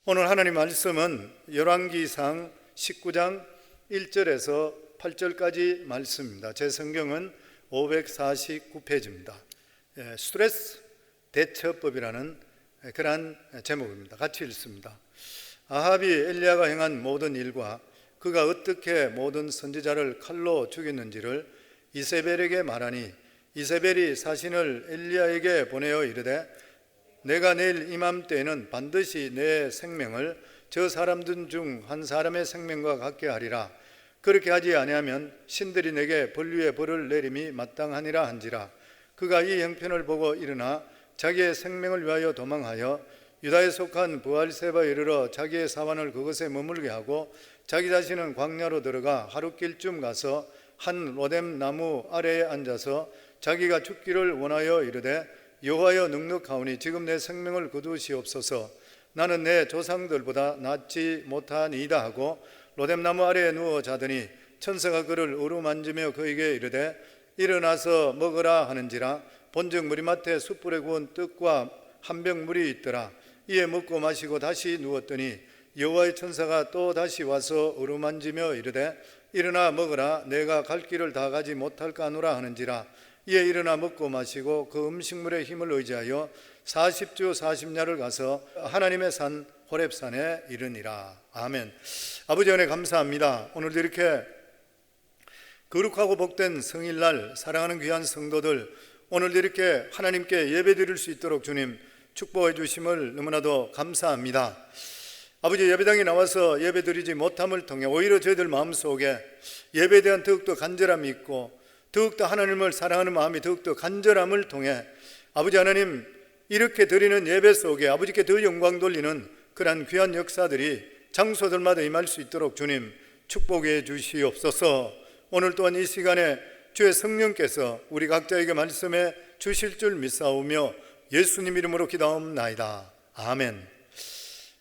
오늘 하나님 말씀은 열왕기상 19장 1절에서 8절까지 말씀입니다. 제 성경은 549페이지입니다. 스트레스 대처법이라는 그러한 제목입니다. 같이 읽습니다. 아합이 엘리야가 행한 모든 일과 그가 어떻게 모든 선지자를 칼로 죽였는지를 이세벨에게 말하니 이세벨이 사신을 엘리야에게 보내어 이르되 내가 내일 이맘때에는 반드시 내 생명을 저 사람들 중 한 사람의 생명과 같게 하리라. 그렇게 하지 아니하면 신들이 내게 벌 위에 벌을 내림이 마땅하니라 한지라. 그가 이 형편을 보고 일어나 자기의 생명을 위하여 도망하여 유다에 속한 브알세바에 이르러 자기의 사환을 그것에 머물게 하고 자기 자신은 광야로 들어가 하룻길쯤 가서 한 로뎀 나무 아래에 앉아서 자기가 죽기를 원하여 이르되 여호와여 넉넉하오니 지금 내 생명을 거두시옵소서. 나는 내 조상들보다 낫지 못하니이다 하고 로뎀나무 아래에 누워 자더니 천사가 그를 어루만지며 그에게 이르되 일어나서 먹으라 하는지라. 본즉 머리맡에 숯불에 구운 떡과 한 병 물이 있더라. 이에 먹고 마시고 다시 누웠더니 여호와의 천사가 또 다시 와서 어루만지며 이르되 일어나 먹으라. 내가 갈 길을 다 가지 못할까 하노라 하는지라. 이에 일어나 먹고 마시고 그 음식물의 힘을 의지하여 40주 40야를 가서 하나님의 산 호렙산에 이르니라. 아멘. 아버지 은혜 감사합니다. 오늘도 이렇게 거룩하고 복된 성일날 사랑하는 귀한 성도들 오늘도 이렇게 하나님께 예배드릴 수 있도록 주님 축복해 주심을 너무나도 감사합니다. 아버지, 예배당에 나와서 예배드리지 못함을 통해 오히려 저희들 마음속에 예배에 대한 더욱더 간절함이 있고 더욱더 하나님을 사랑하는 마음이 더욱더 간절함을 통해 아버지 하나님 이렇게 드리는 예배 속에 아버지께 더 영광 돌리는 그러한 귀한 역사들이 장소들마다 임할 수 있도록 주님 축복해 주시옵소서. 오늘 또한 이 시간에 주의 성령께서 우리 각자에게 말씀해 주실 줄 믿사오며 예수님 이름으로 기도하옵나이다. 아멘.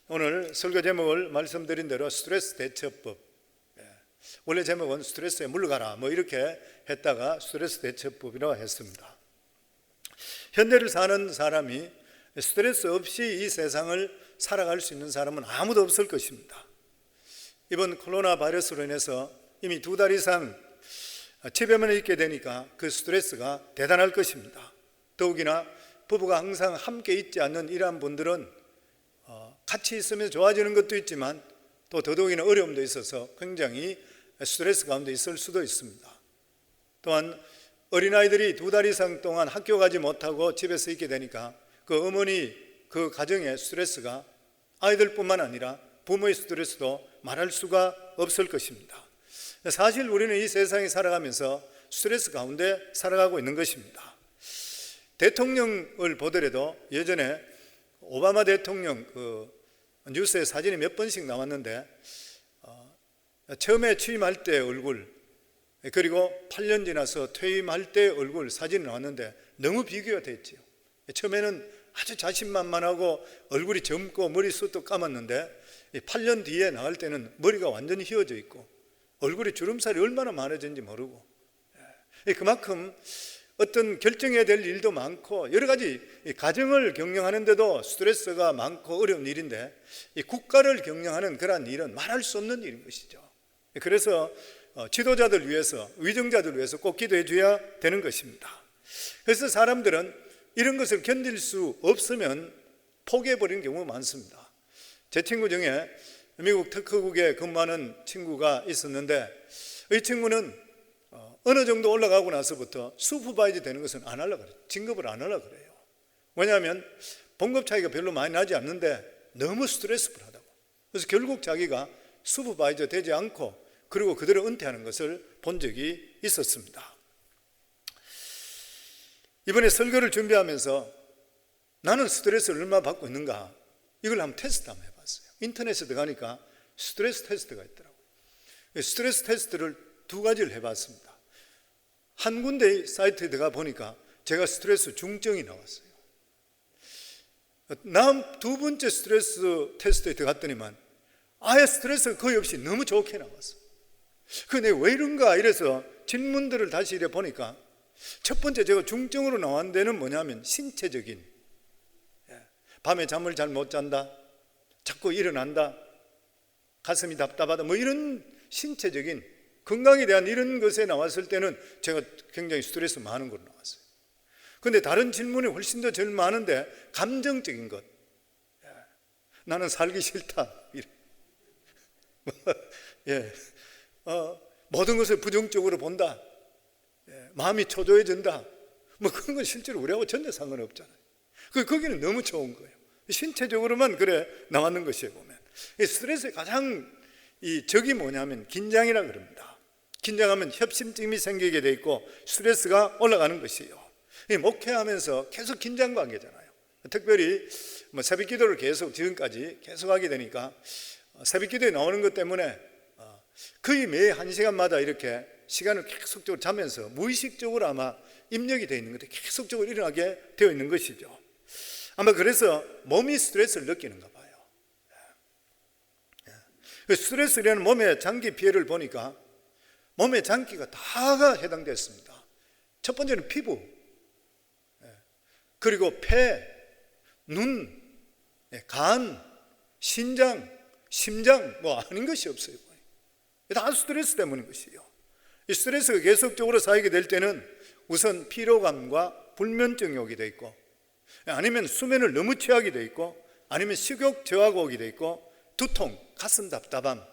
오늘 설교 제목을 말씀드린 대로 스트레스 대처법, 원래 제목은 스트레스에 물러가라 이렇게 했다가 스트레스 대처법이라고 했습니다. 현대를 사는 사람이 스트레스 없이 이 세상을 살아갈 수 있는 사람은 아무도 없을 것입니다. 이번 코로나 바이러스로 인해서 이미 2달 이상 집에만 있게 되니까 그 스트레스가 대단할 것입니다. 더욱이나 부부가 항상 함께 있지 않는 이러한 분들은 같이 있으면 좋아지는 것도 있지만 또 더더욱이나 어려움도 있어서 굉장히 스트레스 가운데 있을 수도 있습니다. 또한 어린아이들이 2달 이상 동안 학교 가지 못하고 집에서 있게 되니까 그 어머니 그 가정의 스트레스가 아이들뿐만 아니라 부모의 스트레스도 말할 수가 없을 것입니다. 사실 우리는 이 세상에 살아가면서 스트레스 가운데 살아가고 있는 것입니다. 대통령을 보더라도 예전에 오바마 대통령 그 뉴스에 사진이 몇 번씩 나왔는데 처음에 취임할 때 얼굴 그리고 8년 지나서 퇴임할 때 얼굴 사진이 나왔는데 너무 비교가 됐죠. 처음에는 아주 자신만만하고 얼굴이 젊고 머리숱도 감았는데 8년 뒤에 나갈 때는 머리가 완전히 휘어져 있고 얼굴에 주름살이 얼마나 많아졌는지 모르고 그만큼 어떤 결정해야 될 일도 많고 여러 가지 가정을 경영하는데도 스트레스가 많고 어려운 일인데 이 국가를 경영하는 그러한 일은 말할 수 없는 일인 것이죠. 그래서 지도자들 위해서 위정자들 위해서 꼭 기도해 줘야 되는 것입니다. 그래서 사람들은 이런 것을 견딜 수 없으면 포기해버리는 경우가 많습니다. 제 친구 중에 미국 특허국에 근무하는 친구가 있었는데 이 친구는 어느 정도 올라가고 나서부터 슈퍼바이저 되는 것은 안 하려고 그래요. 진급을 안 하려고 그래요. 왜냐하면 봉급 차이가 별로 많이 나지 않는데 너무 스트레스풀하다고. 그래서 결국 자기가 슈퍼바이저 되지 않고 그리고 그대로 은퇴하는 것을 본 적이 있었습니다. 이번에 설교를 준비하면서 나는 스트레스를 얼마나 받고 있는가 이걸 한번 테스트 한번 해봤어요. 인터넷에 들어가니까 스트레스 테스트가 있더라고요. 스트레스 테스트를 2가지를 해봤습니다. 한 군데 사이트에 들어가 보니까 제가 스트레스 중증이 나왔어요. 다음 2번째 스트레스 테스트에 들어갔더니만 아예 스트레스가 거의 없이 너무 좋게 나왔어요. 근데 왜 이런가 이래서 질문들을 다시 이래 보니까 첫 번째 제가 중증으로 나온 데는 뭐냐면 신체적인, 밤에 잠을 잘 못 잔다, 자꾸 일어난다, 가슴이 답답하다, 뭐 이런 신체적인 건강에 대한 이런 것에 나왔을 때는 제가 굉장히 스트레스 많은 걸로 나왔어요. 그런데 다른 질문이 훨씬 더 제일 많은데 감정적인 것, 나는 살기 싫다, 예, 모든 것을 부정적으로 본다, 마음이 초조해진다, 뭐 그런 건 실제로 우리하고 전혀 상관없잖아요. 거기는 너무 좋은 거예요. 신체적으로만 그래 나왔는 것이에요. 보면 스트레스의 가장 이 적이 뭐냐면 긴장이라 그럽니다. 긴장하면 협심증이 생기게 돼 있고 스트레스가 올라가는 것이에요. 목회하면서 계속 긴장 관계잖아요. 특별히 뭐 새벽 기도를 계속 지금까지 계속 하게 되니까 새벽 기도에 나오는 것 때문에 거의 매 1시간마다 이렇게 시간을 계속적으로 자면서 무의식적으로 아마 입력이 되어 있는 것들이 계속적으로 일어나게 되어 있는 것이죠. 아마 그래서 몸이 스트레스를 느끼는가 봐요. 스트레스라는 몸의 장기 피해를 보니까 몸의 장기가 다가 해당됐습니다. 첫 번째는 피부, 그리고 폐, 눈, 간, 신장, 심장, 뭐 아닌 것이 없어요. 다 스트레스 때문인 것이에요. 이 스트레스가 계속적으로 쌓이게 될 때는 우선 피로감과 불면증이 오게 돼 있고, 아니면 수면을 너무 취하게 돼 있고, 아니면 식욕 저하가 오게 돼 있고, 두통, 가슴 답답함,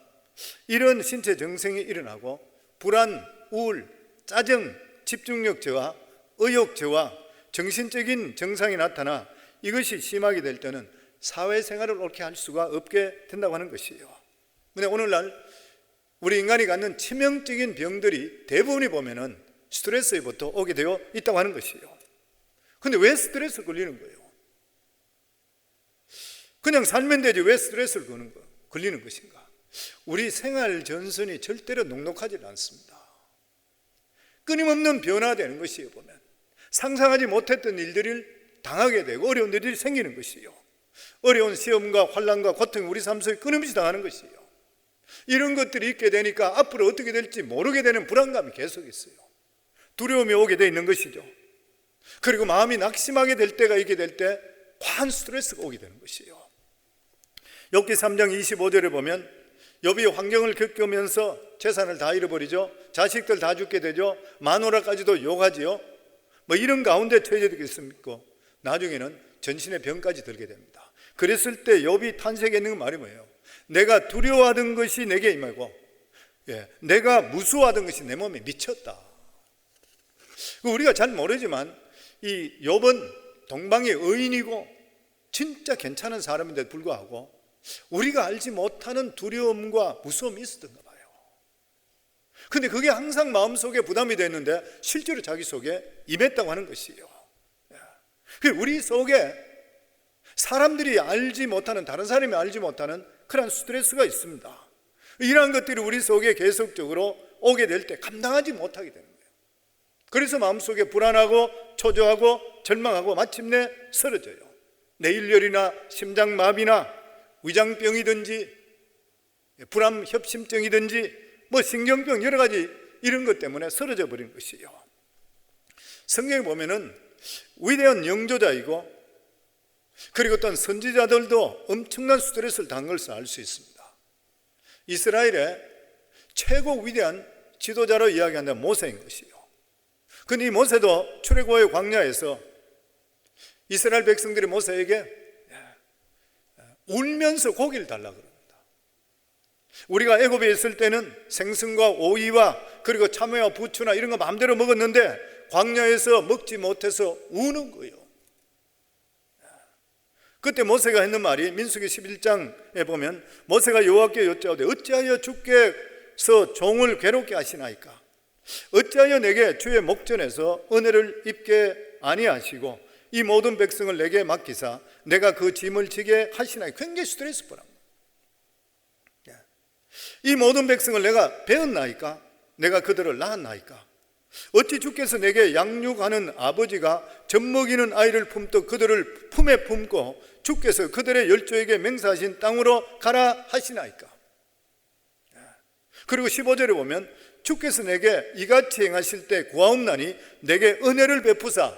이런 신체 증상이 일어나고, 불안, 우울, 짜증, 집중력 저하, 의욕 저하, 정신적인 증상이 나타나 이것이 심하게 될 때는 사회생활을 옳게 할 수가 없게 된다고 하는 것이에요. 근데 오늘날 우리 인간이 갖는 치명적인 병들이 대부분이 보면은 스트레스에부터 오게 되어 있다고 하는 것이에요. 근데 왜 스트레스 걸리는 거예요? 그냥 살면 되지 왜 스트레스를 걸리는 것인가? 우리 생활 전선이 절대로 녹록하지 않습니다. 끊임없는 변화되는 것이에요. 보면 상상하지 못했던 일들을 당하게 되고 어려운 일이 생기는 것이에요. 어려운 시험과 환난과 고통이 우리 삶 속에 끊임없이 당하는 것이에요. 이런 것들이 있게 되니까 앞으로 어떻게 될지 모르게 되는 불안감이 계속 있어요. 두려움이 오게 되어 있는 것이죠. 그리고 마음이 낙심하게 될 때가 있게 될 때 과한 스트레스가 오게 되는 것이에요. 욥기 3장 25절에 보면 욥이 환경을 겪으면서 재산을 다 잃어버리죠. 자식들 다 죽게 되죠. 마누라까지도 욕하지요. 뭐 이런 가운데 처해지게 있습니까? 나중에는 전신의 병까지 들게 됩니다. 그랬을 때 욥이 탄식했는 말이 뭐예요? 내가 두려워하던 것이 내게 임하고, 내가 무수하던 것이 내 몸에 미쳤다. 우리가 잘 모르지만 이 욥은 동방의 의인이고 진짜 괜찮은 사람인데도 불구하고 우리가 알지 못하는 두려움과 무서움이 있었던가 봐요. 근데 그게 항상 마음속에 부담이 됐는데 실제로 자기 속에 임했다고 하는 것이에요. 우리 속에 사람들이 알지 못하는, 다른 사람이 알지 못하는 그런 스트레스가 있습니다. 이러한 것들이 우리 속에 계속적으로 오게 될 때 감당하지 못하게 되는 거예요. 그래서 마음속에 불안하고 초조하고 절망하고 마침내 쓰러져요. 뇌일열이나 심장마비나 위장병이든지 불암협심증이든지 뭐 신경병 여러 가지 이런 것 때문에 쓰러져 버린 것이에요. 성경에 보면은 위대한 영조자이고 그리고 어떤 선지자들도 엄청난 스트레스를 당한 것을 알 수 있습니다. 이스라엘의 최고 위대한 지도자로 이야기한다면 모세인 것이에요. 그런데 이 모세도 출애굽의 광야에서 이스라엘 백성들이 모세에게 울면서 고기를 달라고 그럽니다. 우리가 애굽에 있을 때는 생선과 오이와 그리고 참외와 부추나 이런 거 마음대로 먹었는데 광야에서 먹지 못해서 우는 거예요. 그때 모세가 했는 말이 민수기 11장에 보면 모세가 여호와께 여짜오되 어찌하여 주께서 종을 괴롭게 하시나이까? 어찌하여 내게 주의 목전에서 은혜를 입게 아니하시고 이 모든 백성을 내게 맡기사 내가 그 짐을 지게 하시나이까? 굉장히 스트레스 받아. 이 모든 백성을 내가 배웠나이까? 내가 그들을 낳았나이까? 어찌 주께서 내게 양육하는 아버지가 젖먹이는 아이를 품듯 그들을 품에 품고 주께서 그들의 열조에게 맹세하신 땅으로 가라 하시나이까? 그리고 15절에 보면 주께서 내게 이같이 행하실 때 구하옵나니 내게 은혜를 베푸사,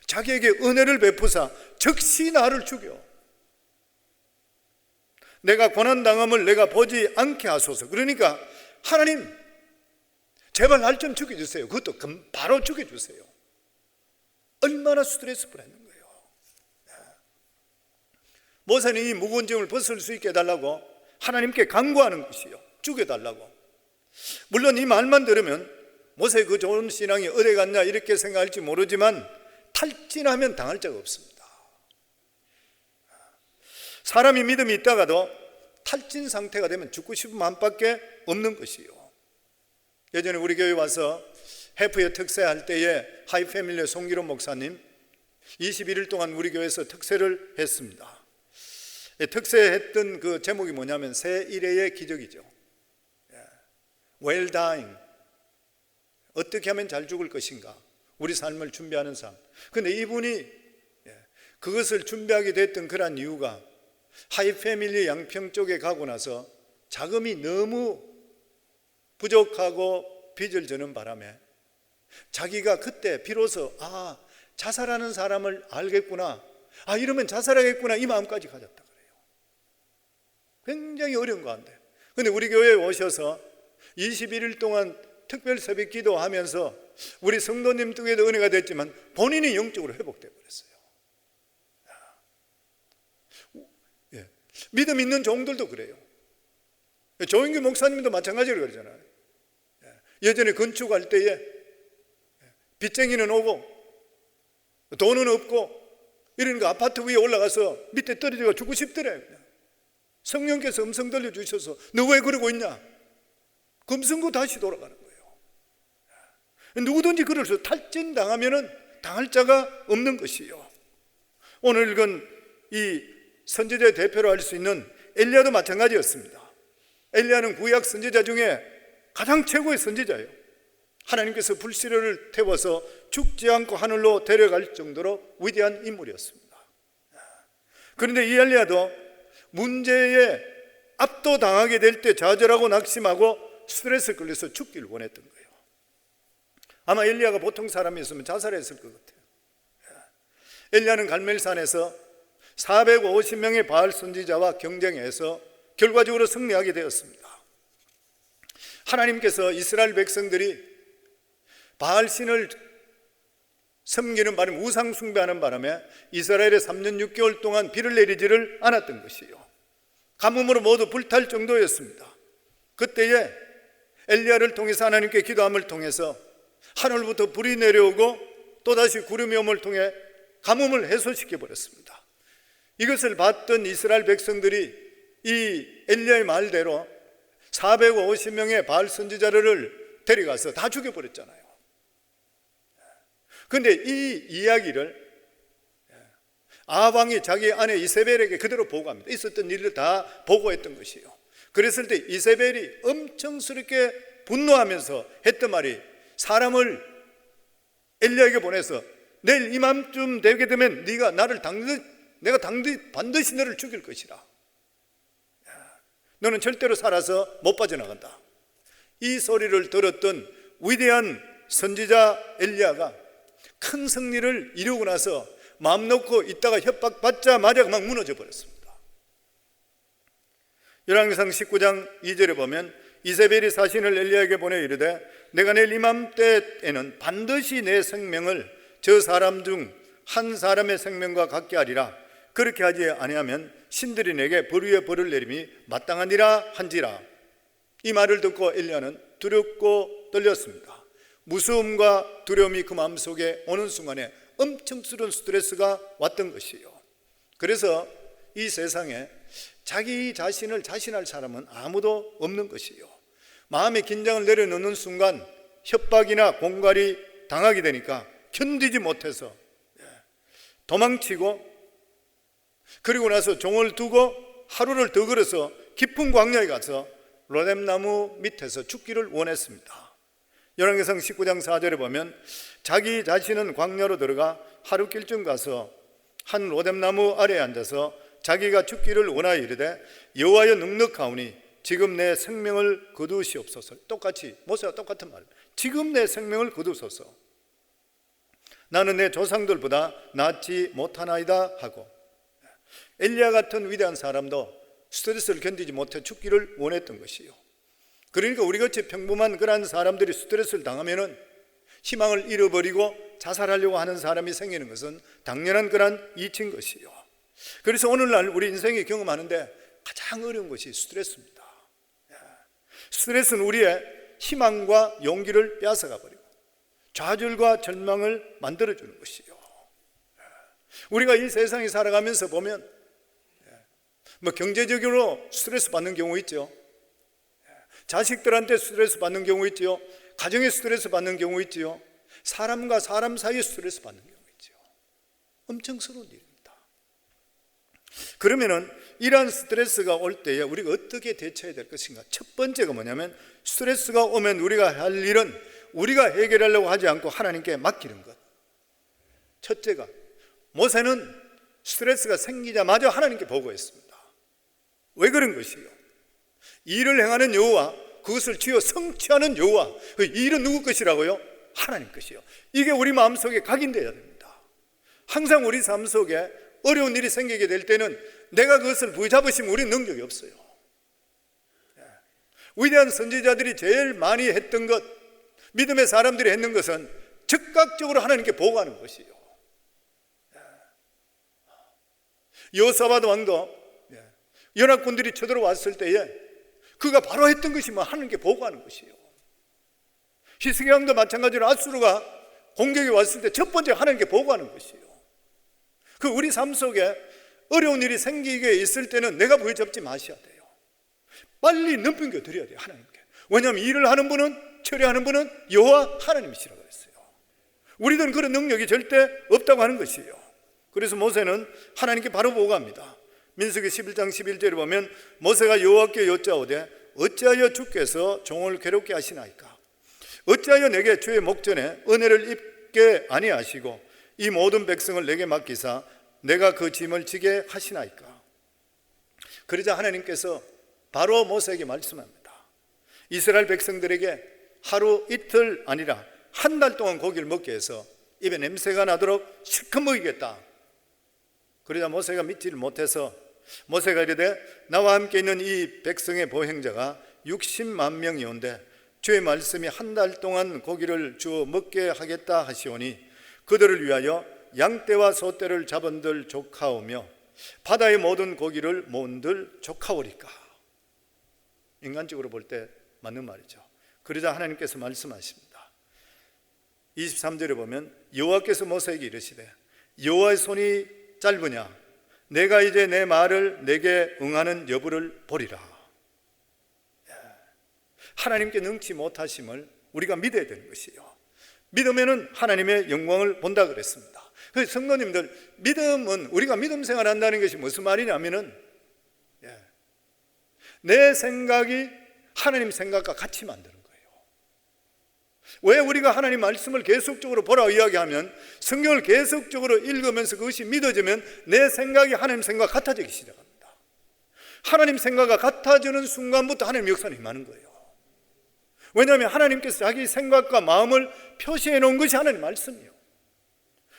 자기에게 은혜를 베푸사 즉시 나를 죽여. 내가 고난당함을 내가 보지 않게 하소서. 그러니까 하나님 제발 날 좀 죽여주세요. 그것도 바로 죽여주세요. 얼마나 스트레스 받는 거예요. 모세는 이 무거운 짐을 벗을 수 있게 해달라고 하나님께 간구하는 것이요, 죽여달라고. 물론 이 말만 들으면 모세 그 좋은 신앙이 어디 갔냐 이렇게 생각할지 모르지만 탈진하면 당할 자가 없습니다. 사람이 믿음이 있다가도 탈진 상태가 되면 죽고 싶은 마음밖에 없는 것이요. 예전에 우리 교회 와서 해프의 특세할 때에 하이패밀리의 송기론 목사님 21일 동안 우리 교회에서 특세를 했습니다. 특세했던 그 제목이 뭐냐면 새 일회의 기적이죠. Well dying. 어떻게 하면 잘 죽을 것인가, 우리 삶을 준비하는 삶. 근데 이분이 그것을 준비하게 됐던 그런 이유가 하이패밀리 양평 쪽에 가고 나서 자금이 너무 부족하고 빚을 져는 바람에 자기가 그때 비로소 자살하는 사람을 알겠구나, 이러면 자살하겠구나, 이 마음까지 가졌다 그래요. 굉장히 어려운 가운데. 근데 우리 교회에 오셔서 21일 동안 특별 새벽 기도하면서 우리 성도님 중에도 은혜가 됐지만 본인이 영적으로 회복되어 버렸어요. 믿음 있는 종들도 그래요. 조인규 목사님도 마찬가지로 그러잖아요. 예전에 건축할 때에 빚쟁이는 오고 돈은 없고 이러니까 아파트 위에 올라가서 밑에 떨어져가 죽고 싶더래요. 성령께서 음성 들려주셔서 너 왜 그러고 있냐? 금승고 다시 돌아가는 거예요. 누구든지 그럴 수, 탈진 당하면은 당할 자가 없는 것이요. 오늘 읽은 이 선지자의 대표로 할 수 있는 엘리야도 마찬가지였습니다. 엘리야는 구약 선지자 중에 가장 최고의 선지자예요. 하나님께서 불시로를 태워서 죽지 않고 하늘로 데려갈 정도로 위대한 인물이었습니다. 그런데 이 엘리야도 문제에 압도당하게 될 때 좌절하고 낙심하고 스트레스를 끌려서 죽기를 원했던 거예요. 아마 엘리야가 보통 사람이었으면 자살했을 것 같아요. 엘리야는 갈멜산에서 450명의 바알 선지자와 경쟁해서 결과적으로 승리하게 되었습니다. 하나님께서 이스라엘 백성들이 바알 신을 섬기는 바람에, 우상 숭배하는 바람에 이스라엘에 3년 6개월 동안 비를 내리지를 않았던 것이요, 가뭄으로 모두 불탈 정도였습니다. 그때에 엘리야를 통해서 하나님께 기도함을 통해서 하늘부터 불이 내려오고 또다시 구름이 옴을 통해 가뭄을 해소시켜 버렸습니다. 이것을 봤던 이스라엘 백성들이 이 엘리야의 말대로 450명의 바알 선지자를 데려가서 다 죽여버렸잖아요. 그런데 이 이야기를 아합 왕이 자기 아내 이세벨에게 그대로 보고합니다. 있었던 일을 다 보고했던 것이요. 그랬을 때 이세벨이 엄청스럽게 분노하면서 했던 말이, 사람을 엘리야에게 보내서 내일 이맘쯤 되게 되면 네가 나를 내가 반드시 너를 죽일 것이라. 너는 절대로 살아서 못 빠져나간다. 이 소리를 들었던 위대한 선지자 엘리야가 큰 승리를 이루고 나서 마음 놓고 있다가 협박받자마자 막 무너져 버렸습니다. 열왕기상 19장 2절에 보면 이세벨이 사신을 엘리야에게 보내 이르되 내가 내일 이맘때에는 반드시 내 생명을 저 사람 중 한 사람의 생명과 같게 하리라. 그렇게 하지 아니하면 신들이 내게 벌 위에 벌을 내림이 마땅하니라 한지라. 이 말을 듣고 엘리야는 두렵고 떨렸습니다. 무서움과 두려움이 그 마음속에 오는 순간에 엄청스러운 스트레스가 왔던 것이에요. 그래서 이 세상에 자기 자신을 자신할 사람은 아무도 없는 것이에요. 마음의 긴장을 내려놓는 순간 협박이나 공갈이 당하게 되니까 견디지 못해서 도망치고, 그리고 나서 종을 두고 하루를 더 걸어서 깊은 광야에 가서 로뎀나무 밑에서 죽기를 원했습니다. 열왕기상 19장 4절에 보면 자기 자신은 광야로 들어가 하루 길쯤 가서 한 로뎀나무 아래에 앉아서 자기가 죽기를 원하여 이르되 여호와여 넉넉하오니 지금 내 생명을 거두시옵소서. 똑같이 모세와 똑같은 말, 지금 내 생명을 거두소서. 나는 내 조상들보다 낫지 못하나이다 하고, 엘리야 같은 위대한 사람도 스트레스를 견디지 못해 죽기를 원했던 것이요. 그러니까 우리같이 평범한 그러한 사람들이 스트레스를 당하면은 희망을 잃어버리고 자살하려고 하는 사람이 생기는 것은 당연한 그러한 이치인 것이요. 그래서 오늘날 우리 인생에 경험하는데 가장 어려운 것이 스트레스입니다. 스트레스는 우리의 희망과 용기를 빼앗아가 버리고 좌절과 절망을 만들어주는 것이요. 우리가 이 세상에 살아가면서 보면 경제적으로 스트레스 받는 경우 있죠. 자식들한테 스트레스 받는 경우 있죠. 가정에 스트레스 받는 경우 있죠. 사람과 사람 사이에 스트레스 받는 경우 있죠. 엄청스러운 일입니다. 그러면은 이러한 스트레스가 올 때에 우리가 어떻게 대처해야 될 것인가? 첫 번째가 뭐냐면 스트레스가 오면 우리가 할 일은 우리가 해결하려고 하지 않고 하나님께 맡기는 것. 첫째가 모세는 스트레스가 생기자마자 하나님께 보고했습니다. 왜 그런 것이요? 일을 행하는 여호와, 그것을 쥐어 성취하는 여호와, 그 일은 누구 것이라고요? 하나님 것이요. 이게 우리 마음속에 각인되어야 됩니다. 항상 우리 삶 속에 어려운 일이 생기게 될 때는 내가 그것을 부여잡으시면 우리는 능력이 없어요. 위대한 선지자들이 제일 많이 했던 것, 믿음의 사람들이 했는 것은 즉각적으로 하나님께 보고하는 것이요. 여호사밧 왕도 연합군들이 쳐들어왔을 때에 그가 바로 했던 것이 하나님께 보고하는 것이요. 히스기야 왕도 마찬가지로 아수르가 공격이 왔을 때 첫 번째 하나님께 보고하는 것이요. 그 우리 삶 속에 어려운 일이 생기게 있을 때는 내가 부여잡지 마셔야 돼요. 빨리 넘겨 드려야 돼요, 하나님께. 왜냐하면 일을 하는 분은, 처리하는 분은 여호와 하나님이시라고 했어요. 우리들은 그런 능력이 절대 없다고 하는 것이에요. 그래서 모세는 하나님께 바로 보고합니다. 민수기 11장 11절에 보면 모세가 여호와께 여짜오되 어찌하여 주께서 종을 괴롭게 하시나이까? 어찌하여 내게 주의 목전에 은혜를 입게 아니하시고 이 모든 백성을 내게 맡기사 내가 그 짐을 지게 하시나이까? 그러자 하나님께서 바로 모세에게 말씀합니다. 이스라엘 백성들에게 하루 이틀 아니라 한 달 동안 고기를 먹게 해서 입에 냄새가 나도록 실컷 먹이겠다. 그러자 모세가 믿지를 못해서 모세가 이르되 나와 함께 있는 이 백성의 보행자가 60만 명이온데 주의 말씀이 한 달 동안 고기를 주어 먹게 하겠다 하시오니 그들을 위하여 양떼와 소떼를 잡은들 조카오며 바다의 모든 고기를 모은들 조카오리까? 인간적으로 볼 때 맞는 말이죠. 그러자 하나님께서 말씀하십니다. 23절에 보면 여호와께서 모세에게 이르시되 여호와의 손이 짧으냐? 내가 이제 내 말을 내게 응하는 여부를 보리라. 하나님께 능치 못하심을 우리가 믿어야 되는 것이에요. 믿으면은 하나님의 영광을 본다 그랬습니다. 그래서 성도님들, 믿음은 우리가 믿음 생활한다는 것이 무슨 말이냐면은 내 생각이 하나님 생각과 같이 만드는 거예요. 왜 우리가 하나님 말씀을 계속적으로 보라 이야기하면 성경을 계속적으로 읽으면서 그것이 믿어지면 내 생각이 하나님 생각과 같아지기 시작합니다. 하나님 생각과 같아지는 순간부터 하나님 역사는 임하는 거예요. 왜냐하면 하나님께서 자기 생각과 마음을 표시해 놓은 것이 하나님 말씀이에요.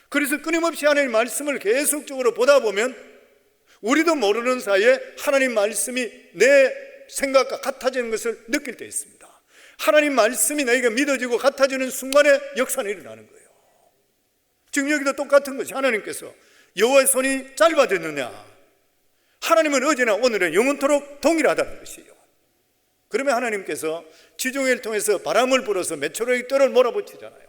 그래서 끊임없이 하나님 말씀을 계속적으로 보다 보면 우리도 모르는 사이에 하나님 말씀이 내 생각과 같아지는 것을 느낄 때 있습니다. 하나님 말씀이 나에게 믿어지고 같아지는 순간에 역사는 일어나는 거예요. 지금 여기도 똑같은 것이 하나님께서 여호와의 손이 짧아졌느냐? 하나님은 어제나 오늘은 영원토록 동일하다는 것이에요. 그러면 하나님께서 지중해를 통해서 바람을 불어서 메추라기 떼를 몰아붙이잖아요.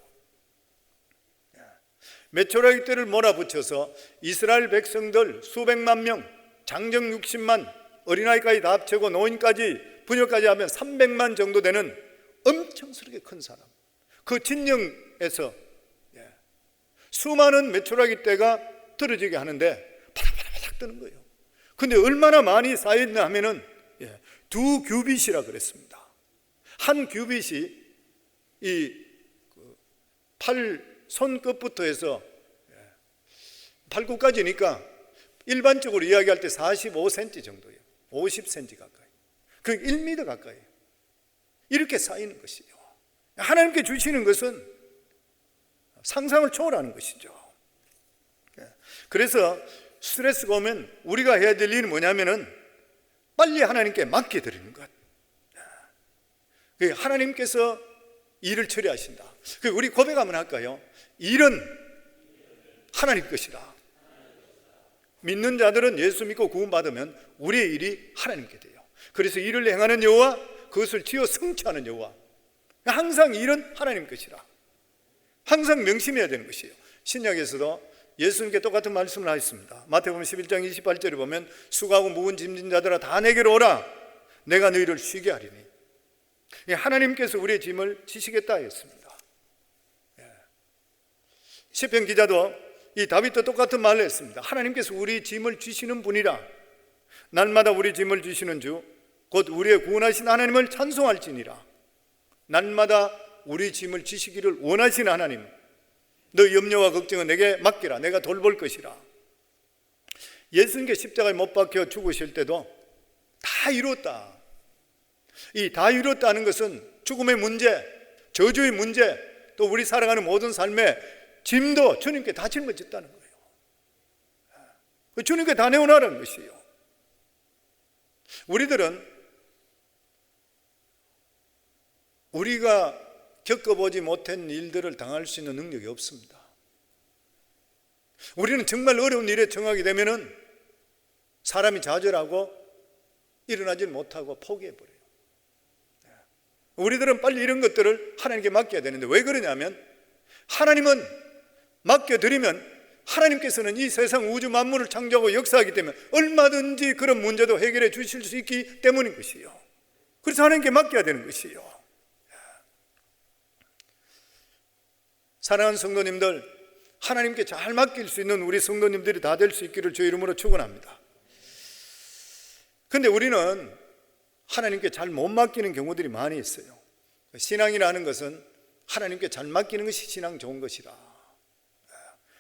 메추라기 떼를 몰아붙여서 이스라엘 백성들 수백만 명, 장정 60만, 어린아이까지 다 합치고 노인까지 부녀까지 하면 300만 정도 되는 엄청스럽게 큰 사람, 그 진영에서 수많은 메추라기 떼가 떨어지게 하는데 바닥바닥바닥 뜨는 거예요. 근데 얼마나 많이 쌓여있나 하면은 2규빗이라 그랬습니다. 한 규빗이 이 팔 손끝부터 해서 팔굽까지니까 일반적으로 이야기할 때 45cm 정도예요. 50cm 가까이. 그 1m 가까이. 이렇게 쌓이는 것이죠. 하나님께 주시는 것은 상상을 초월하는 것이죠. 그래서 스트레스가 오면 우리가 해야 될 일은 뭐냐면은 빨리 하나님께 맡겨드리는 것. 하나님께서 일을 처리하신다. 우리 고백 한번 할까요? 일은 하나님 것이라. 믿는 자들은 예수 믿고 구원받으면 우리의 일이 하나님께 돼요. 그래서 일을 행하는 여호와, 그것을 지어 성취하는 여호와. 항상 일은 하나님 것이라. 항상 명심해야 되는 것이에요. 신약에서도 예수님께 똑같은 말씀을 하셨습니다. 마태복음 11장 28절에 보면 수고하고 무거운 짐진 자들아 다 내게로 오라. 내가 너희를 쉬게 하리니. 하나님께서 우리의 짐을 지시겠다 했습니다. 시편 기자도 이 다윗도 똑같은 말을 했습니다. 하나님께서 우리 짐을 지시는 분이라. 날마다 우리 짐을 지시는 주 곧 우리의 구원하신 하나님을 찬송할지니라. 날마다 우리 짐을 지시기를 원하시는 하나님, 너 염려와 걱정은 내게 맡기라. 내가 돌볼 것이라. 예수님께 십자가에 못 박혀 죽으실 때도 다 이뤘다. 이 다 이뤘다는 것은 죽음의 문제, 저주의 문제, 또 우리 살아가는 모든 삶의 짐도 주님께 다 짊어졌다는 거예요. 주님께 다 내어놓으라는 것이에요. 우리들은 우리가 겪어보지 못한 일들을 당할 수 있는 능력이 없습니다. 우리는 정말 어려운 일에 처하게 되면은 사람이 좌절하고 일어나지 못하고 포기해버려요. 우리들은 빨리 이런 것들을 하나님께 맡겨야 되는데 왜 그러냐면 하나님은 맡겨드리면 하나님께서는 이 세상 우주 만물을 창조하고 역사하기 때문에 얼마든지 그런 문제도 해결해 주실 수 있기 때문인 것이에요. 그래서 하나님께 맡겨야 되는 것이에요. 사랑하는 성도님들, 하나님께 잘 맡길 수 있는 우리 성도님들이 다 될 수 있기를 주의 이름으로 축원합니다. 그런데 우리는 하나님께 잘 못 맡기는 경우들이 많이 있어요. 신앙이라는 것은 하나님께 잘 맡기는 것이 신앙 좋은 것이다.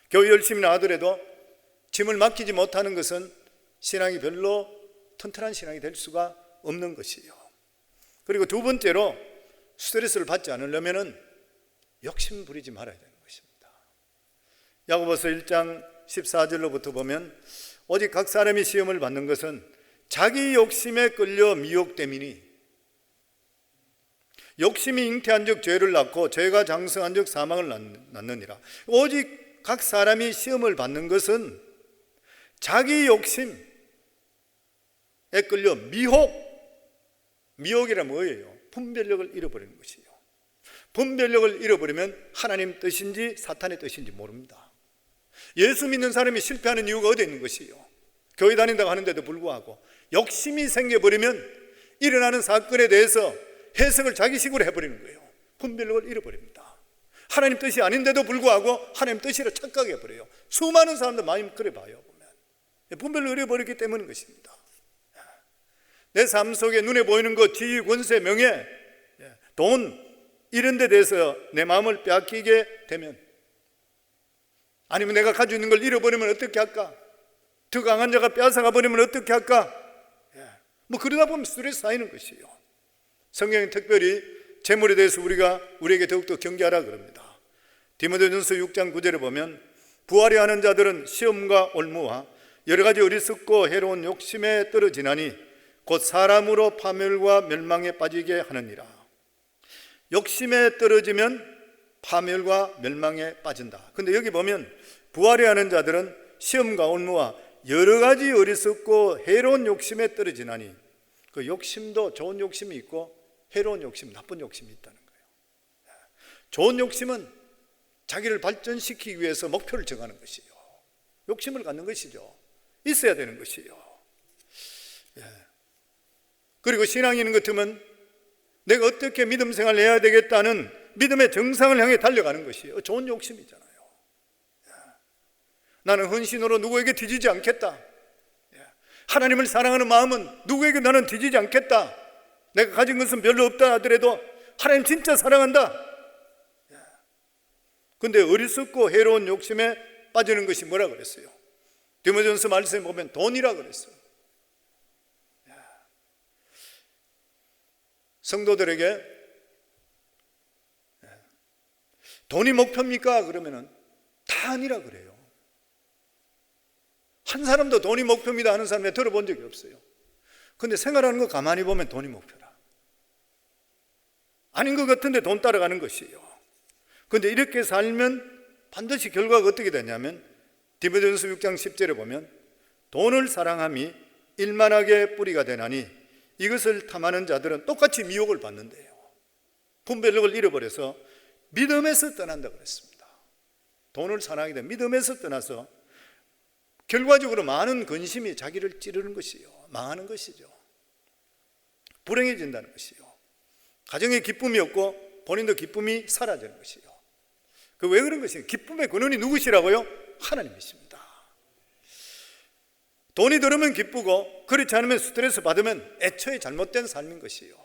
교회 열심히 나가더라도 짐을 맡기지 못하는 것은 신앙이 별로 튼튼한 신앙이 될 수가 없는 것이에요. 그리고 두 번째로 스트레스를 받지 않으려면 욕심 부리지 말아야 되는 것입니다. 야고보서 1장 14절로부터 보면 오직 각 사람이 시험을 받는 것은 자기 욕심에 끌려 미혹됨이니 욕심이 잉태한 즉 죄를 낳고 죄가 장성한 즉 사망을 낳느니라. 오직 각 사람이 시험을 받는 것은 자기 욕심에 끌려 미혹이란 뭐예요? 분별력을 잃어버리는 것이에요. 분별력을 잃어버리면 하나님 뜻인지 사탄의 뜻인지 모릅니다. 예수 믿는 사람이 실패하는 이유가 어디 있는 것이에요? 교회 다닌다고 하는데도 불구하고 욕심이 생겨버리면 일어나는 사건에 대해서 해석을 자기식으로 해버리는 거예요. 분별력을 잃어버립니다. 하나님 뜻이 아닌데도 불구하고 하나님 뜻이라 착각해버려요. 수많은 사람들 많이 그래 봐요. 보면 분별력을 잃어버렸기 때문인 것입니다. 내 삶 속에 눈에 보이는 것, 지위, 권세, 명예, 돈 이런 데 대해서 내 마음을 빼앗기게 되면, 아니면 내가 가지고 있는 걸 잃어버리면 어떻게 할까? 더 강한 자가 빼앗아가 버리면 어떻게 할까? 그러다 보면 스트레스 쌓이는 것이에요. 성경은 특별히 재물에 대해서 우리에게 더욱더 경계하라 그럽니다. 디모데전서 6장 9절에 보면 부하려 하는 자들은 시험과 올무와 여러 가지 어리석고 해로운 욕심에 떨어지나니 곧 사람으로 파멸과 멸망에 빠지게 하느니라. 욕심에 떨어지면 파멸과 멸망에 빠진다. 근데 여기 보면 부하려 하는 자들은 시험과 올무와 여러 가지 어리석고 해로운 욕심에 떨어지나니, 그 욕심도 좋은 욕심이 있고 해로운 욕심, 나쁜 욕심이 있다는 거예요. 좋은 욕심은 자기를 발전시키기 위해서 목표를 정하는 것이요. 욕심을 갖는 것이죠. 있어야 되는 것이요. 그리고 신앙이 있는 것 같으면 내가 어떻게 믿음 생활을 해야 되겠다는 믿음의 정상을 향해 달려가는 것이에요. 좋은 욕심이잖아요. 나는 헌신으로 누구에게 뒤지지 않겠다. 하나님을 사랑하는 마음은 누구에게 나는 뒤지지 않겠다. 내가 가진 것은 별로 없다 하더라도 하나님 진짜 사랑한다. 그런데 어리석고 해로운 욕심에 빠지는 것이 뭐라 그랬어요? 디모데전서 말씀에 보면 돈이라 그랬어요. 성도들에게 돈이 목표입니까? 그러면은 다 아니라 그래요. 한 사람도 돈이 목표입니다 하는 사람 내가 들어본 적이 없어요. 근데 생활하는 거 가만히 보면 돈이 목표라. 아닌 것 같은데 돈 따라가는 것이에요. 근데 이렇게 살면 반드시 결과가 어떻게 되냐면 디모데전서 6장 10절에 보면 돈을 사랑함이 일만하게 뿌리가 되나니 이것을 탐하는 자들은 똑같이 미혹을 받는데요. 분별력을 잃어버려서 믿음에서 떠난다 그랬습니다. 돈을 사랑하게 되면 믿음에서 떠나서 결과적으로 많은 근심이 자기를 찌르는 것이요, 망하는 것이죠. 불행해진다는 것이요. 가정에 기쁨이 없고 본인도 기쁨이 사라지는 것이요. 그 왜 그런 것이에요? 기쁨의 근원이 누구시라고요? 하나님이십니다. 돈이 들으면 기쁘고 그렇지 않으면 스트레스 받으면 애초에 잘못된 삶인 것이요.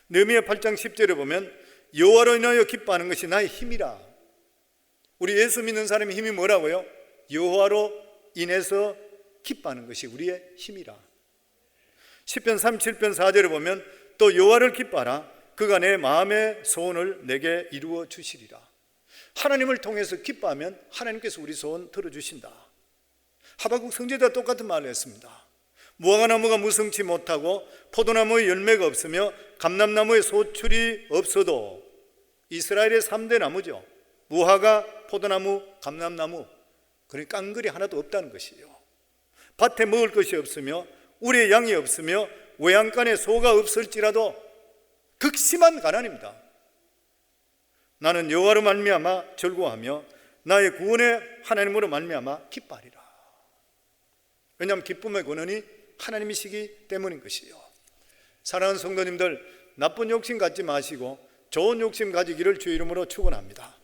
느헤미야 8장 10절에 보면 여호와로 인하여 기뻐하는 것이 나의 힘이라. 우리 예수 믿는 사람의 힘이 뭐라고요? 여호와로 인해서 기뻐하는 것이 우리의 힘이라. 시편 37편 4절에 보면 또 여호와를 기뻐하라. 그가 내 마음의 소원을 내게 이루어 주시리라. 하나님을 통해서 기뻐하면 하나님께서 우리 소원 들어주신다. 하박국 선지자도 똑같은 말을 했습니다. 무화과나무가 무성치 못하고 포도나무의 열매가 없으며 감람나무의 소출이 없어도, 이스라엘의 3대 나무죠. 무화과, 포도나무, 감람나무. 그러니까 깡그리 하나도 없다는 것이에요. 밭에 먹을 것이 없으며 우리의 양이 없으며 외양간에 소가 없을지라도 극심한 가난입니다. 나는 여호와로 말미암아 즐거워하며 나의 구원의 하나님으로 말미암아 기뻐하리라. 왜냐하면 기쁨의 근원이 하나님이시기 때문인 것이요. 사랑하는 성도님들, 나쁜 욕심 갖지 마시고 좋은 욕심 가지기를 주의 이름으로 축원합니다.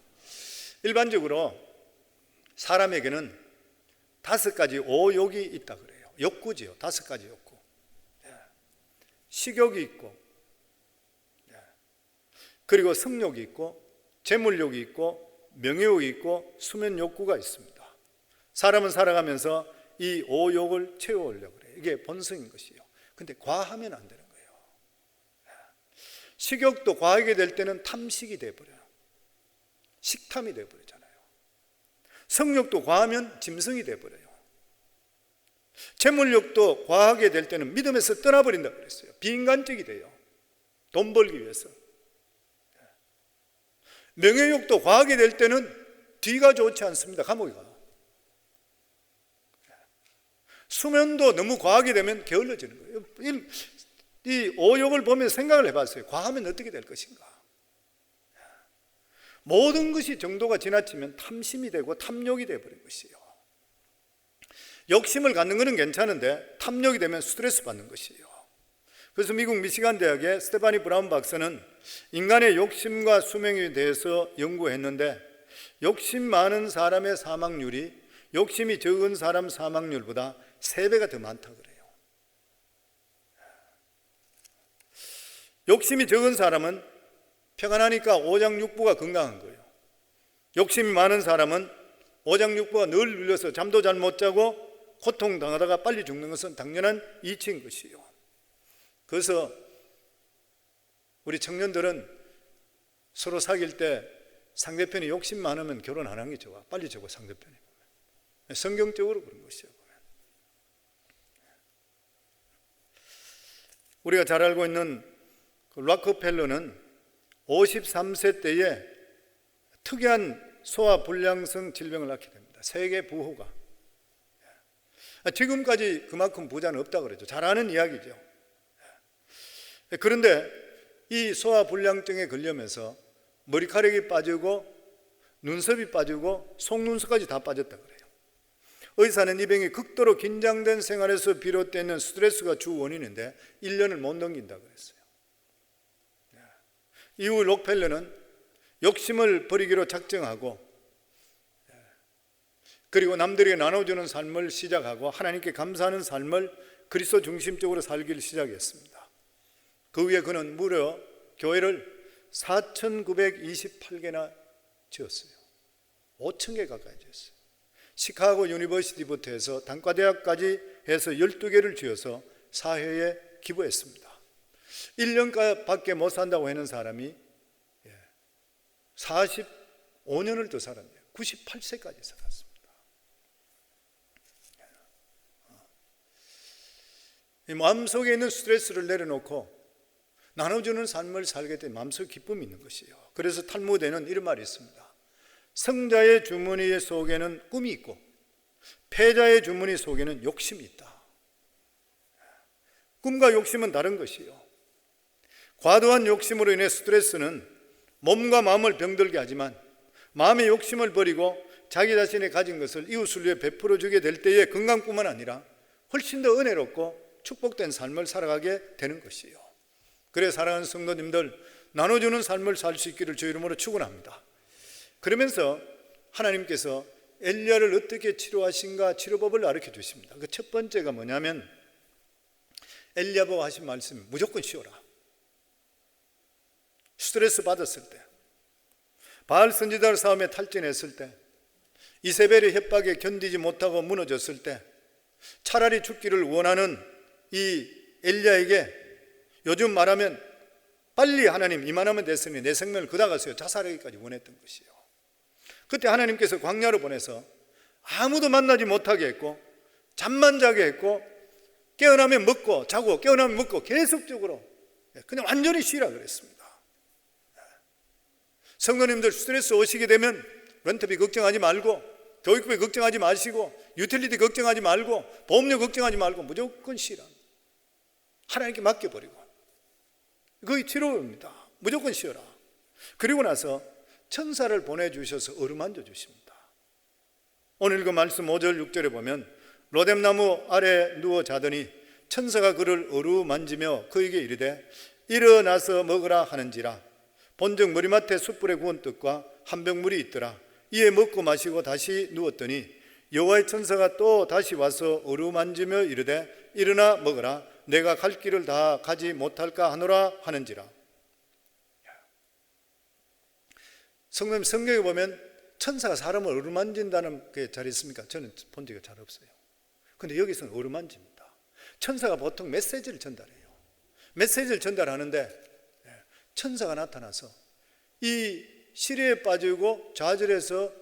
일반적으로 사람에게는 5가지 오욕이 있다 그래요. 욕구지요. 5가지 욕구. 식욕이 있고, 그리고 성욕이 있고, 재물욕이 있고, 명예욕이 있고, 수면 욕구가 있습니다. 사람은 살아가면서 이 오욕을 채워오려고 그래요. 이게 본성인 것이에요. 근데 과하면 안 되는 거예요. 식욕도 과하게 될 때는 탐식이 돼버려요. 식탐이 돼버리잖아요. 성욕도 과하면 짐승이 돼버려요. 재물욕도 과하게 될 때는 믿음에서 떠나버린다고 그랬어요. 비인간적이 돼요. 돈 벌기 위해서. 명예욕도 과하게 될 때는 뒤가 좋지 않습니다. 감옥에 가요. 수면도 너무 과하게 되면 게을러지는 거예요. 이 오욕을 보면 생각을 해봤어요. 과하면 어떻게 될 것인가. 모든 것이 정도가 지나치면 탐심이 되고 탐욕이 되어버린 것이에요. 욕심을 갖는 것은 괜찮은데 탐욕이 되면 스트레스 받는 것이에요. 그래서 미국 미시간 대학의 스테파니 브라운 박사는 인간의 욕심과 수명에 대해서 연구했는데 욕심 많은 사람의 사망률이 욕심이 적은 사람 사망률보다 3배가 더 많다고 그래요. 욕심이 적은 사람은 평안하니까 오장육부가 건강한 거예요. 욕심이 많은 사람은 오장육부가 늘 눌려서 잠도 잘 못 자고 고통당하다가 빨리 죽는 것은 당연한 이치인 것이에요. 그래서 우리 청년들은 서로 사귈 때 상대편이 욕심 많으면 결혼 안 하는 게 좋아. 빨리 적어, 상대편이. 성경적으로 그런 것이에요. 우리가 잘 알고 있는 그 락커펠러는 53세 때에 특이한 소화불량성 질병을 낳게 됩니다. 세계 부호가. 지금까지 그만큼 부자는 없다고 그러죠. 잘 아는 이야기죠. 그런데 이 소화불량증에 걸리면서 머리카락이 빠지고 눈썹이 빠지고 속눈썹까지 다 빠졌다고 그래요. 의사는 이 병이 극도로 긴장된 생활에서 비롯되는 스트레스가 주 원인인데 1년을 못 넘긴다고 그랬어요. 이후 록펠러는 욕심을 버리기로 작정하고 그리고 남들에게 나눠주는 삶을 시작하고 하나님께 감사하는 삶을 그리스도 중심적으로 살기를 시작했습니다. 그 후에 그는 무려 교회를 4,928개나 지었어요. 5,000개 가까이 지었어요. 시카고 유니버시티부터 해서 단과대학까지 해서 12개를 지어서 사회에 기부했습니다. 1년밖에 못 산다고 하는 사람이 45년을 더 살았네요. 98세까지 살았습니다. 이 마음속에 있는 스트레스를 내려놓고 나눠주는 삶을 살게 된 마음속 기쁨이 있는 것이에요. 그래서 탈무드에는 이런 말이 있습니다. 성자의 주머니 속에는 꿈이 있고 패자의 주머니 속에는 욕심이 있다. 꿈과 욕심은 다른 것이요. 과도한 욕심으로 인해 스트레스는 몸과 마음을 병들게 하지만 마음의 욕심을 버리고 자기 자신이 가진 것을 이웃을 위해 베풀어 주게 될 때에 건강뿐만 아니라 훨씬 더 은혜롭고 축복된 삶을 살아가게 되는 것이요. 그래 사랑하는 성도님들, 나눠주는 삶을 살 수 있기를 주 이름으로 축원합니다. 그러면서 하나님께서 엘리야를 어떻게 치료하신가 치료법을 가르쳐 주십니다. 그 첫 번째가 뭐냐면 엘리야 보고 하신 말씀, 무조건 쉬어라. 스트레스 받았을 때, 바알 선지자를 싸움에 탈진했을 때, 이세벨의 협박에 견디지 못하고 무너졌을 때 차라리 죽기를 원하는 이 엘리야에게 요즘 말하면 빨리 하나님 이만하면 됐으니 내 생명을 그다가서요 자살하기까지 원했던 것이에요. 그때 하나님께서 광야로 보내서 아무도 만나지 못하게 했고 잠만 자게 했고 깨어나면 먹고 자고 깨어나면 먹고 계속적으로 그냥 완전히 쉬라 그랬습니다. 성도님들 스트레스 오시게 되면 렌트비 걱정하지 말고 교육비 걱정하지 마시고 유틸리티 걱정하지 말고 보험료 걱정하지 말고 무조건 쉬라. 하나님께 맡겨버리고 그게 치료입니다. 무조건 쉬어라. 그리고 나서 천사를 보내주셔서 어루만져 주십니다. 오늘 그 말씀 5절 6절에 보면 로뎀나무 아래 누워 자더니 천사가 그를 어루만지며 그에게 이르되 일어나서 먹으라 하는지라. 본즉 머리맡에 숯불에 구운 떡과 한 병 물이 있더라. 이에 먹고 마시고 다시 누웠더니 여호와의 천사가 또 다시 와서 어루만지며 이르되 일어나 먹으라. 내가 갈 길을 다 가지 못할까 하노라 하는지라. 성경 성경에 보면 천사가 사람을 어루만진다는 게 잘 있습니까? 저는 본 적이 잘 없어요. 근데 여기서는 어루만집니다. 천사가 보통 메시지를 전달해요. 메시지를 전달하는데 천사가 나타나서 이 시리에 빠지고 좌절해서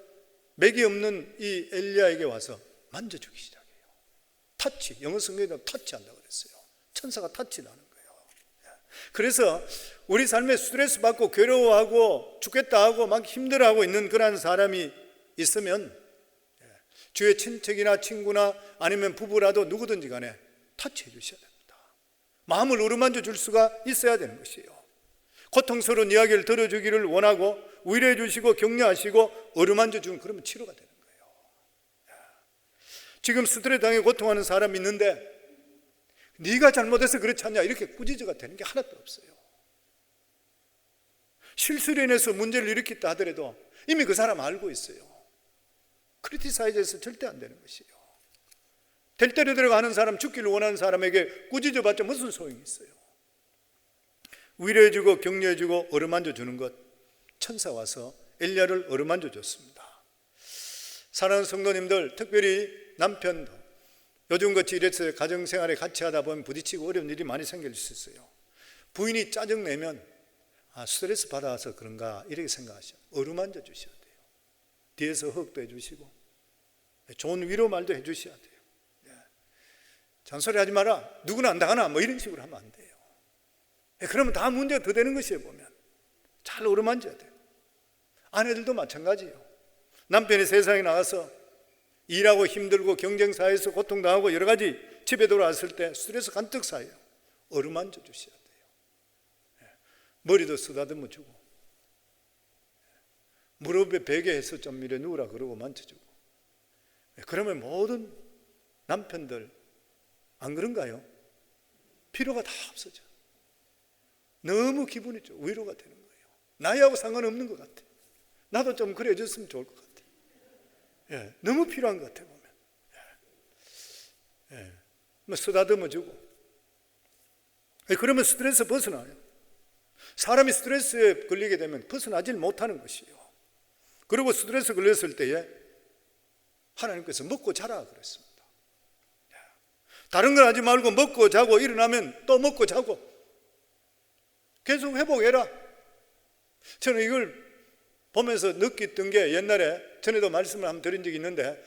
맥이 없는 이 엘리야에게 와서 만져주기 시작해요. 터치, 영어 성경에도 터치한다고 그랬어요. 천사가 터치를 하는 거예요. 그래서 우리 삶에 스트레스 받고 괴로워하고 죽겠다 하고 막 힘들어하고 있는 그런 사람이 있으면 주위의 친척이나 친구나 아니면 부부라도 누구든지 간에 터치해 주셔야 됩니다. 마음을 어루만져 줄 수가 있어야 되는 것이에요. 고통스러운 이야기를 들어주기를 원하고 위로해 주시고 격려하시고 어루만져 주면 그러면 치료가 되는 거예요. 지금 스트레스 당해 고통하는 사람이 있는데 네가 잘못해서 그렇지 않냐 이렇게 꾸짖어가 되는 게 하나도 없어요. 실수로 인해서 문제를 일으켰다 하더라도 이미 그 사람 알고 있어요. 크리티사이즈해서 절대 안 되는 것이에요. 될 대로 들어가는 사람, 죽기를 원하는 사람에게 꾸짖어봤자 무슨 소용이 있어요. 위로해주고 격려해주고 어루만져 주는 것, 천사 와서 엘리야를 어루만져 줬습니다. 사랑하는 성도님들, 특별히 남편도 요즘같이 이래서 가정생활에 같이 하다 보면 부딪히고 어려운 일이 많이 생길 수 있어요. 부인이 짜증내면 스트레스 받아서 그런가 이렇게 생각하셔요. 어루만져 주셔야 돼요. 뒤에서 허락도 해주시고 좋은 위로 말도 해주셔야 돼요. 잔소리 하지 마라, 누구나 안 당하나 뭐 이런 식으로 하면 안 돼요. 그러면 다 문제가 더 되는 것이에요. 보면 잘 어루만져야 돼요. 아내들도 마찬가지예요. 남편이 세상에 나가서 일하고 힘들고 경쟁사회에서 고통당하고 여러 가지 집에 돌아왔을 때 스트레스 간뜩 쌓여요. 어루만져 주셔야 돼요. 머리도 쓰다듬어 주고 무릎에 베개해서 좀 이래 누우라 그러고 만져주고. 그러면 모든 남편들 안 그런가요? 피로가 다 없어져. 너무 기분이 좀 위로가 되는 거예요. 나이하고 상관없는 것 같아. 나도 좀 그래 줬으면 좋을 것 같아. 너무 필요한 것 같아 보면. 뭐 쓰다듬어 주고. 그러면 스트레스 벗어나요. 사람이 스트레스에 걸리게 되면 벗어나질 못하는 것이에요. 그리고 스트레스 걸렸을 때에 하나님께서 먹고 자라 그랬습니다. 다른 걸 하지 말고 먹고 자고 일어나면 또 먹고 자고 계속 회복해라. 저는 이걸 보면서 느꼈던 게 옛날에 전에도 말씀을 한번 드린 적이 있는데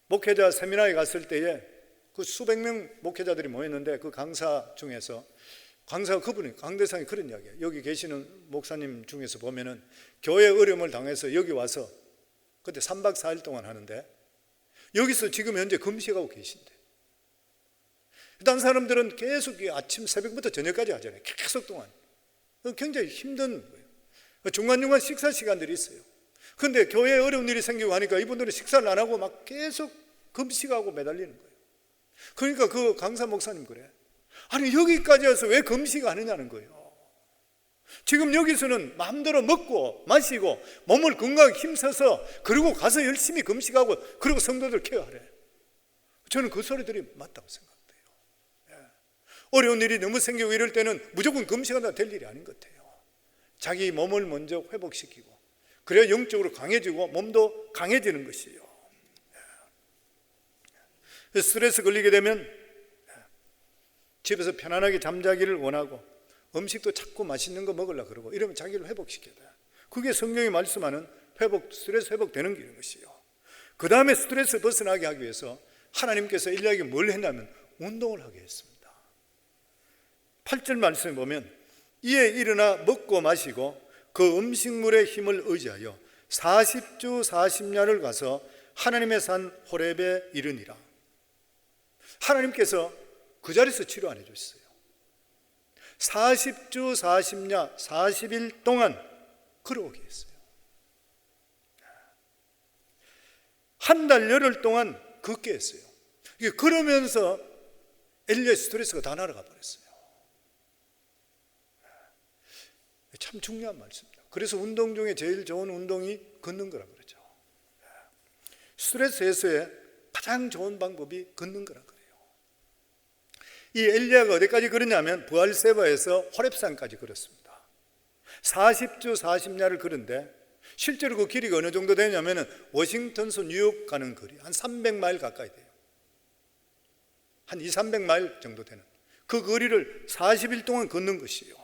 목회자 세미나에 갔을 때에 그 수백 명 목회자들이 모였는데 그 강사 중에서 강사가 그분이 강대상이 그런 이야기예요. 여기 계시는 목사님 중에서 보면은 교회 어려움을 당해서 여기 와서 그때 3박 4일 동안 하는데 여기서 지금 현재 금식하고 계신대. 다른 사람들은 계속 아침 새벽부터 저녁까지 하잖아요. 계속 동안. 굉장히 힘든 거예요. 중간중간 식사 시간들이 있어요. 그런데 교회에 어려운 일이 생기고 하니까 이분들은 식사를 안 하고 막 계속 금식하고 매달리는 거예요. 그러니까 그 강사 목사님 그래. 아니 여기까지 와서 왜 금식 안 하냐는 거예요. 지금 여기서는 마음대로 먹고 마시고 몸을 건강하게 힘써서 그리고 가서 열심히 금식하고 그리고 성도들 케어하래. 저는 그 소리들이 맞다고 생각돼요. 어려운 일이 너무 생기고 이럴 때는 무조건 금식한다 될 일이 아닌 것 같아요. 자기 몸을 먼저 회복시키고 그래야 영적으로 강해지고 몸도 강해지는 것이에요. 스트레스 걸리게 되면 집에서 편안하게 잠자기를 원하고 음식도 자꾸 맛있는 거 먹으려고 그러고 이러면 자기를 회복시켜야 돼. 그게 성경이 말씀하는 스트레스 회복되는 길인 것이에요. 그 다음에 스트레스 벗어나게 하기 위해서 하나님께서 인류에게 뭘 했냐면 운동을 하게 했습니다. 8절 말씀에 보면 이에 일어나 먹고 마시고 그 음식물의 힘을 의지하여 40주 40야를 가서 하나님의 산 호렙에 이르니라. 하나님께서 그 자리에서 치료 안 해주셨어요. 40주 40야 40일 동안 걸어오게 했어요. 한 달 열흘 동안 걷게 했어요. 그러면서 엘리야의 스트레스가 다 날아가 버렸어요. 참 중요한 말씀입니다. 그래서 운동 중에 제일 좋은 운동이 걷는 거라 그러죠. 스트레스 해소에 가장 좋은 방법이 걷는 거라 그래요. 이 엘리야가 어디까지 걸었냐면 부알세바에서 호렙산까지 걸었습니다. 40주 40야를 걸은데 실제로 그 길이가 어느 정도 되냐면 워싱턴에서 뉴욕 가는 거리 한 300마일 가까이 돼요. 한 200~300마일 정도 되는 그 거리를 40일 동안 걷는 것이에요.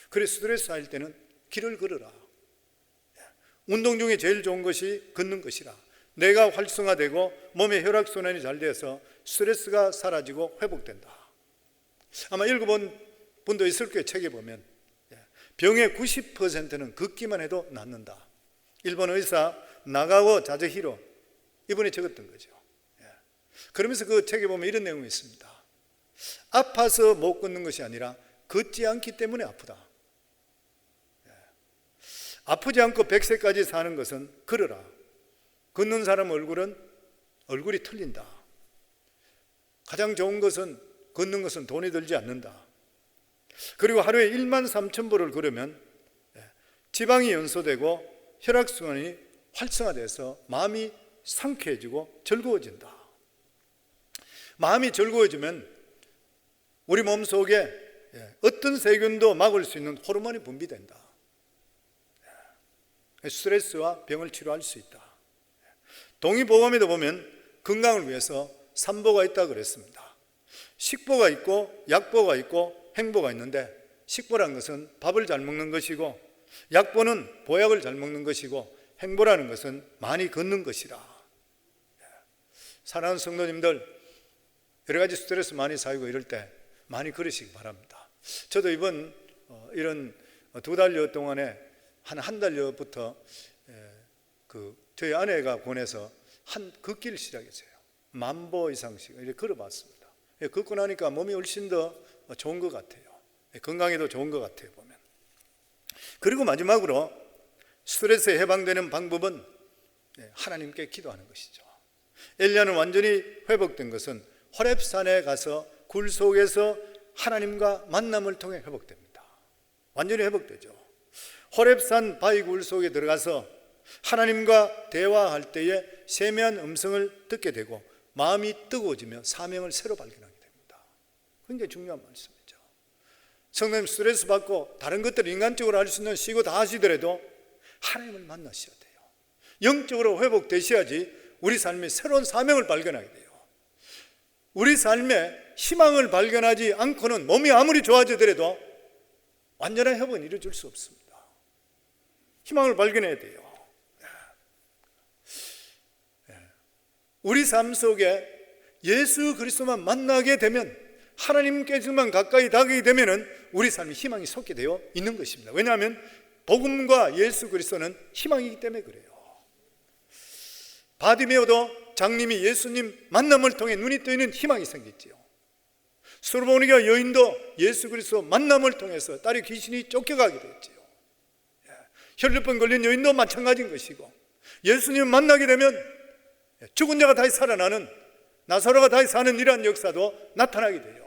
그래서 스트레스 할 때는 길을 걸어라. 운동 중에 제일 좋은 것이 걷는 것이라. 뇌가 활성화되고 몸의 혈액순환이 잘 돼서 스트레스가 사라지고 회복된다. 아마 읽어본 분도 있을 거예요. 책에 보면 병의 90%는 걷기만 해도 낫는다. 일본 의사 나가오 자즈히로 이분이 적었던 거죠. 그러면서 그 책에 보면 이런 내용이 있습니다. 아파서 못 걷는 것이 아니라 걷지 않기 때문에 아프다. 아프지 않고 100세까지 사는 것은 걸어라. 걷는 사람 얼굴이 틀린다. 가장 좋은 것은 걷는 것은 돈이 들지 않는다. 그리고 하루에 13,000보를 걸으면 지방이 연소되고 혈액순환이 활성화돼서 마음이 상쾌해지고 즐거워진다. 마음이 즐거워지면 우리 몸속에 어떤 세균도 막을 수 있는 호르몬이 분비된다. 스트레스와 병을 치료할 수 있다. 동의보감에도 보면 건강을 위해서 3보가 있다고 그랬습니다. 식보가 있고 약보가 있고 행보가 있는데 식보라는 것은 밥을 잘 먹는 것이고 약보는 보약을 잘 먹는 것이고 행보라는 것은 많이 걷는 것이라. 사랑하는 성도님들, 여러 가지 스트레스 많이 쌓이고 이럴 때 많이 걸으시기 바랍니다. 저도 이번 이런 2달여 동안에 한 달여부터 저희 아내가 권해서 걷기를 시작했어요. 10,000보 이상씩 이렇게 걸어봤습니다. 걷고 나니까 몸이 훨씬 더 좋은 것 같아요. 건강에도 좋은 것 같아요 보면. 그리고 마지막으로 스트레스에 해방되는 방법은 하나님께 기도하는 것이죠. 엘리야는 완전히 회복된 것은 호렙산에 가서 굴 속에서 하나님과 만남을 통해 회복됩니다. 완전히 회복되죠. 호렙산 바위 굴 속에 들어가서 하나님과 대화할 때에 세미한 음성을 듣게 되고 마음이 뜨거워지며 사명을 새로 발견하게 됩니다. 굉장히 중요한 말씀이죠. 성도님, 스트레스 받고 다른 것들 인간적으로 할 수 있는 시고 다 하시더라도 하나님을 만나셔야 돼요. 영적으로 회복되셔야지 우리 삶에 새로운 사명을 발견하게 돼요. 우리 삶에 희망을 발견하지 않고는 몸이 아무리 좋아지더라도 완전한 회복은 이루어질 수 없습니다. 희망을 발견해야 돼요. 우리 삶 속에 예수 그리스도만 만나게 되면, 하나님께서만 가까이 다가게 되면은 우리 삶이 희망이 솟게 되어 있는 것입니다. 왜냐하면 복음과 예수 그리스도는 희망이기 때문에 그래요. 바디메오도 장님이 예수님 만남을 통해 눈이 뜨이는 희망이 생겼지요. 수르보니가 여인도 예수 그리스도 만남을 통해서 딸의 귀신이 쫓겨가게 됐지요. 혈루병 걸린 여인도 마찬가지인 것이고, 예수님 만나게 되면 죽은 자가 다시 살아나는, 나사로가 다시 사는 이러한 역사도 나타나게 돼요.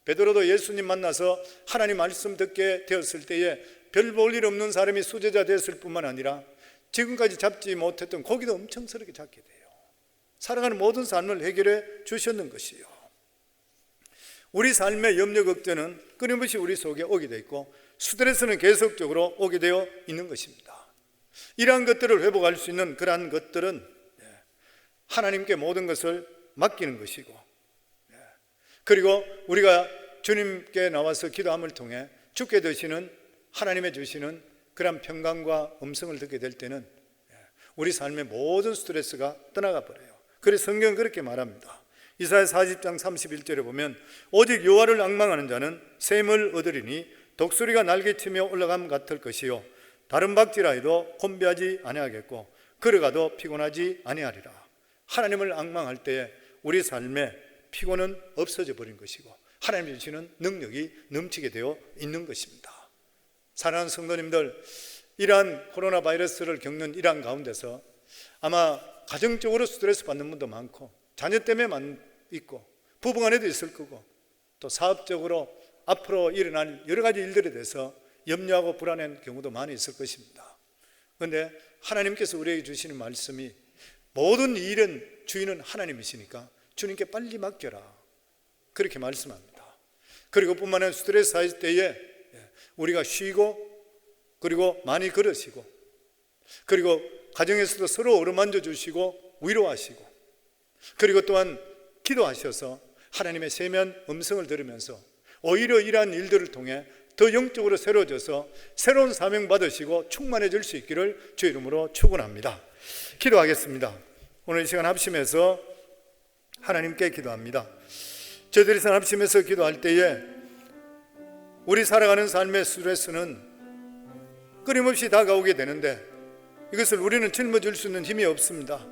베드로도 예수님 만나서 하나님 말씀 듣게 되었을 때에 별 볼 일 없는 사람이 수제자 되었을 뿐만 아니라 지금까지 잡지 못했던 고기도 엄청스럽게 잡게 돼요. 살아가는 모든 삶을 해결해 주셨는 것이요. 우리 삶의 염려 걱정은 끊임없이 우리 속에 오게 되어 있고, 스트레스는 계속적으로 오게 되어 있는 것입니다. 이러한 것들을 회복할 수 있는 그러한 것들은 하나님께 모든 것을 맡기는 것이고, 그리고 우리가 주님께 나와서 기도함을 통해 주께 드시는 하나님의 주시는 그런 평강과 음성을 듣게 될 때는 우리 삶의 모든 스트레스가 떠나가 버려요. 그래서 성경은 그렇게 말합니다. 이사야 40장 31절에 보면, 오직 여호와를 앙망하는 자는 샘을 얻으리니 독수리가 날개치며 올라감 같을 것이요 다른 박지라 해도 곤비하지 아니하겠고 걸어가도 피곤하지 아니하리라. 하나님을 앙망할 때에 우리 삶의 피곤은 없어져 버린 것이고 하나님이 주시는 능력이 넘치게 되어 있는 것입니다. 사랑하는 성도님들, 이러한 코로나 바이러스를 겪는 이러한 가운데서 아마 가정적으로 스트레스 받는 분도 많고, 자녀 때문에 있고, 부부간에도 있을 거고, 또 사업적으로 앞으로 일어날 여러 가지 일들에 대해서 염려하고 불안한 경우도 많이 있을 것입니다. 그런데 하나님께서 우리에게 주시는 말씀이, 모든 일은 주인은 하나님이시니까 주님께 빨리 맡겨라, 그렇게 말씀합니다. 그리고 뿐만 아니라 스트레스 쌓일 때에 우리가 쉬고, 그리고 많이 걸으시고, 그리고 가정에서도 서로 어루만져 주시고 위로하시고, 그리고 또한 기도하셔서 하나님의 세미한 음성을 들으면서 오히려 이러한 일들을 통해 더 영적으로 새로워져서 새로운 사명 받으시고 충만해질 수 있기를 주의 이름으로 축원합니다. 기도하겠습니다. 오늘 이 시간 합심해서 하나님께 기도합니다. 저희들이 합심해서 기도할 때에 우리 살아가는 삶의 스트레스는 끊임없이 다가오게 되는데 이것을 우리는 짊어질 수 있는 힘이 없습니다.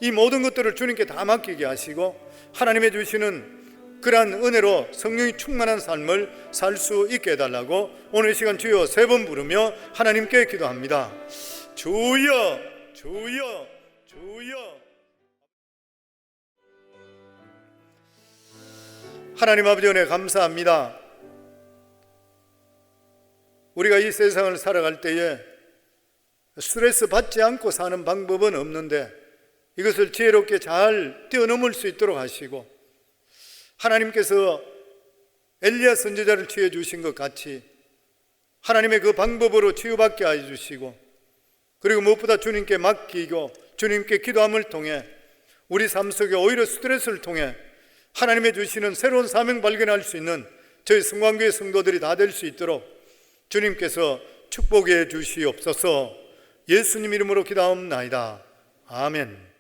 이 모든 것들을 주님께 다 맡기게 하시고 하나님의 주시는 그러한 은혜로 성령이 충만한 삶을 살 수 있게 해달라고 오늘 이 시간 주여 3번 부르며 하나님께 기도합니다. 주여, 주여, 주여. 하나님 아버지 은혜 감사합니다. 우리가 이 세상을 살아갈 때에 스트레스 받지 않고 사는 방법은 없는데 이것을 지혜롭게 잘 뛰어넘을 수 있도록 하시고, 하나님께서 엘리야 선지자를 치유해 주신 것 같이 하나님의 그 방법으로 치유받게 해주시고, 그리고 무엇보다 주님께 맡기고 주님께 기도함을 통해 우리 삶 속에 오히려 스트레스를 통해 하나님의 주시는 새로운 사명 발견할 수 있는 저희 성광교회 성도들이 다 될 수 있도록 주님께서 축복해 주시옵소서. 예수님 이름으로 기도하옵나이다. 아멘.